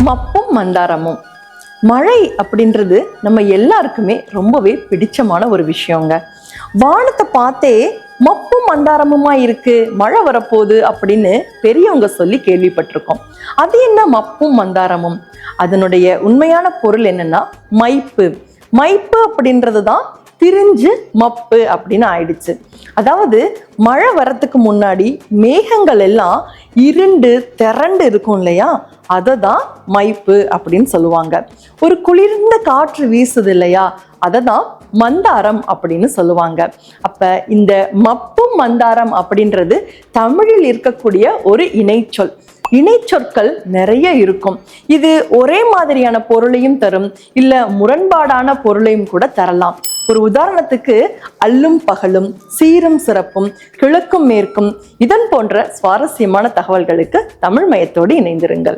மப்பும் மந்தாரமும். மழை அப்படின்றது நம்ம எல்லாருக்குமே ரொம்பவே பிடிச்சமான ஒரு விஷயங்க. வானத்தை பார்த்தே மப்பும் மந்தாரமுமா இருக்கு, மழை வரப்போகுது அப்படின்னு பெரியவங்க சொல்லி கேள்விப்பட்டிருக்கோம். அது என்ன மப்பும் மந்தாரமும்? அதனுடைய உண்மையான பொருள் என்னன்னா மைப்பு. மைப்பு அப்படின்றது தான் திரிஞ்சு மப்பு அப்படின்னு ஆயிடுச்சு. அதாவது மழை வரத்துக்கு முன்னாடி மேகங்கள் எல்லாம் இருண்டு திரண்டு இருக்கும் இல்லையா, அதை தான் மைப்பு அப்படின்னு சொல்லுவாங்க. ஒரு குளிர்ந்த காற்று வீசுது இல்லையா, அதை தான் மந்தாரம் அப்படின்னு சொல்லுவாங்க. அப்ப இந்த மப்பும் மந்தாரம் அப்படின்றது தமிழில் இருக்கக்கூடிய ஒரு இணைச்சொல். இணைச்சொற்கள் நிறைய இருக்கும். இது ஒரே மாதிரியான பொருளையும் தரும், இல்ல முரண்பாடான பொருளையும் கூட தரலாம். ஒரு உதாரணத்துக்கு அல்லும் பகலும், சீரும் சிறப்பும், கிழக்கும் மேற்கும், இதன் போன்ற சுவாரஸ்யமான தகவல்களுக்கு தமிழ் மயத்தோடு இணைந்திருங்கள்.